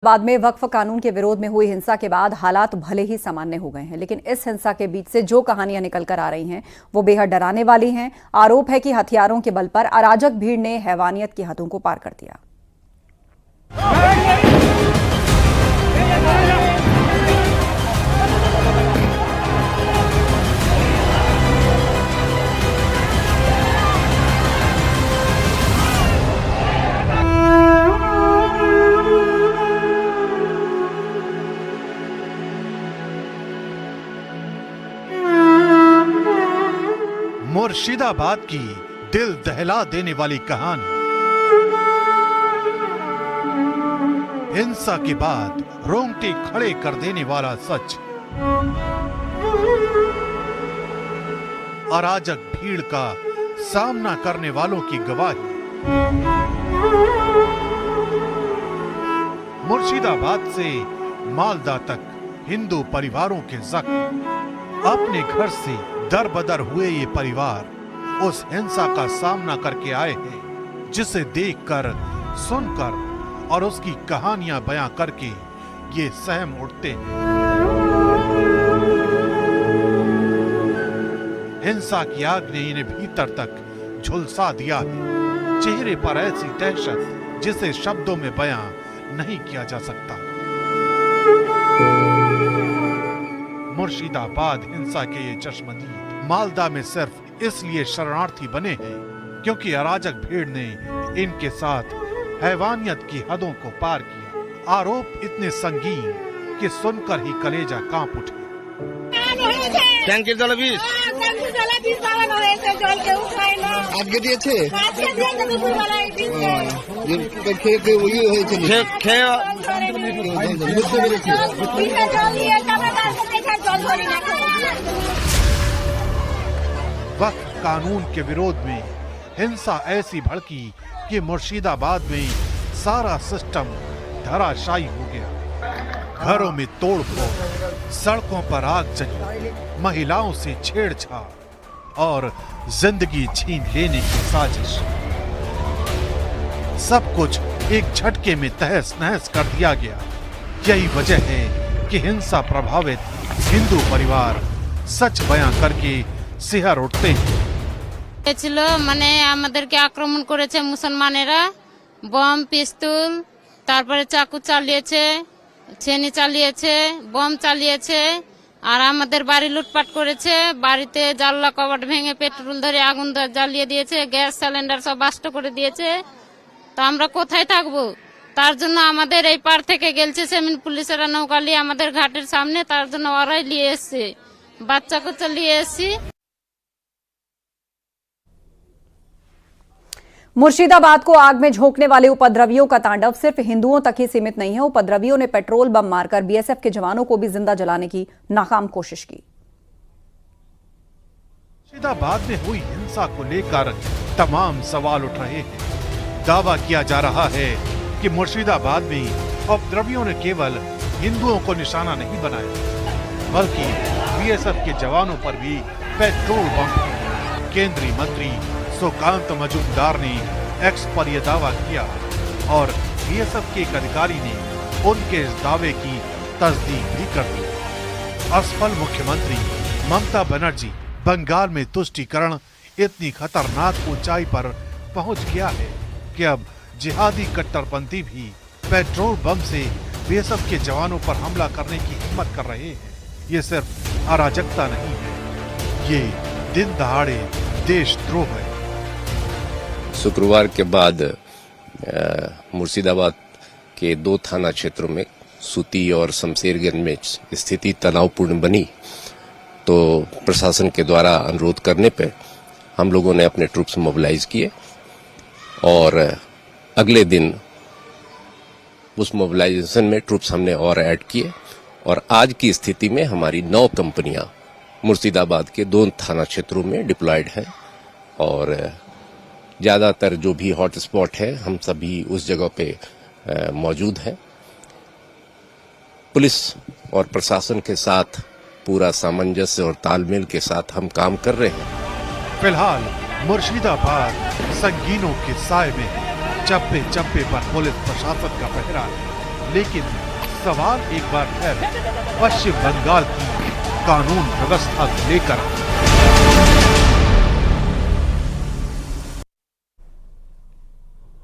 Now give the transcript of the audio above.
बाद में वक्फ कानून के विरोध में हुई हिंसा के बाद हालात भले ही सामान्य हो गए हैं, लेकिन इस हिंसा के बीच से जो कहानियां निकल कर आ रही हैं वो बेहद डराने वाली हैं। आरोप है कि हथियारों के बल पर अराजक भीड़ ने हैवानियत की हदों को पार कर दिया। मुर्शिदाबाद की दिल दहला देने वाली कहानी। हिंसा के बाद रोंगटे खड़े कर देने वाला सच। अराजक भीड़ का सामना करने वालों की गवाही। मुर्शिदाबाद से मालदा तक हिंदू परिवारों के जख्म। अपने घर से दर बदर हुए ये परिवार उस हिंसा का सामना करके आए हैं जिसे देखकर, सुनकर और उसकी कहानियां बयां करके ये सहम उठते हैं। हिंसा की आग ने इन्हें भीतर तक झुलसा दिया है। चेहरे पर ऐसी दहशत जिसे शब्दों में बयां नहीं किया जा सकता। मुर्शिदाबाद हिंसा के ये चश्मदीद मालदा में सिर्फ इसलिए शरणार्थी बने हैं क्योंकि अराजक भीड़ ने इनके साथ हैवानियत की हदों को पार किया। आरोप इतने संगीन कि सुनकर ही कलेजा कांप उठे। আগে দিয়েছে वक्त कानून के विरोध में हिंसा ऐसी भड़की कि मुर्शिदाबाद में सारा सिस्टम धराशायी हो गया। घरों में तोड़फोड़, सड़कों पर आग जली, महिलाओं से छेड़छाड़ और जिंदगी छीन लेने की साजिश। सब कुछ एक झटके में तहस नहस कर दिया गया। यही वजह है कि हिंसा प्रभावित हिंदू परिवार सच बयां करके सिहर उठते हैं। মানে আমাদেরকে আক্রমণ করেছে মুসলমানেরা, বম, পিস্তল, তারপরে চাকু চালিয়েছে, ছেনি চালিয়েছে, বম চালিয়েছে আর আমাদের বাড়ি লুটপাট করেছে। বাড়িতে জানলা কবাট ভেঙে পেট্রোল ধরে আগুন জ্বালিয়ে দিয়েছে, গ্যাস সিলিন্ডার সব নষ্ট করে দিয়েছে। তো আমরা কোথায় থাকবো? তার জন্য আমাদের এই পার থেকে গেলছে সেমিন পুলিশেরা নৌকা নিয়ে আমাদের ঘাটের সামনে, তার জন্য ওরাই নিয়ে এসছে, বাচ্চা কুচ্চা নিয়ে এসছি। मुर्शिदाबाद को आग में झोंकने वाले उपद्रवियों का तांडव सिर्फ हिंदुओं तक ही सीमित नहीं है। उपद्रवियों ने पेट्रोल बम मारकर बीएसएफ के जवानों को भी जिंदा जलाने की नाकाम कोशिश की। मुर्शिदाबाद में हुई हिंसा को लेकर तमाम सवाल उठ रहे हैं। दावा किया जा रहा है कि मुर्शिदाबाद में उपद्रवियों ने केवल हिंदुओं को निशाना नहीं बनाया बल्कि बीएसएफ के जवानों पर भी पेट्रोल बम फेंके। केंद्रीय मंत्री सुकांत मजूमदार ने एक्स पर यह दावा किया और बीएसएफ के एक अधिकारी ने उनके इस दावे की तस्दीक भी कर दी। असफल मुख्यमंत्री ममता बनर्जी बंगाल में तुष्टीकरण इतनी खतरनाक ऊंचाई पर पहुंच गया है कि अब जिहादी कट्टरपंथी भी पेट्रोल बम से बीएसएफ के जवानों पर हमला करने की हिम्मत कर रहे हैं। ये सिर्फ अराजकता नहीं है, ये दिन दहाड़े देशद्रोह है। शुक्रवार के बाद मुर्शिदाबाद के 2 थाना क्षेत्रों में सूती और शमशेरगंज में स्थिति तनावपूर्ण बनी, तो प्रशासन के द्वारा अनुरोध करने पर हम लोगों ने अपने ट्रूप्स मोबिलाइज किए और अगले दिन उस मोबिलाइजेशन में ट्रूप्स हमने और ऐड किए और आज की स्थिति में हमारी 9 कंपनियां मुर्शिदाबाद के 2 थाना क्षेत्रों में डिप्लॉयड हैं और ज्यादातर जो भी हॉट स्पॉट है हम सभी उस जगह पे मौजूद हैं। पुलिस और प्रशासन के साथ पूरा सामंजस्य और तालमेल के साथ हम काम कर रहे हैं। फिलहाल मुर्शिदाबाद संगीनों के साए में चप्पे चप्पे पर पुलिस प्रशासन का पहरा है। लेकिन सवाल एक बार फिर पश्चिम बंगाल की कानून व्यवस्था को लेकर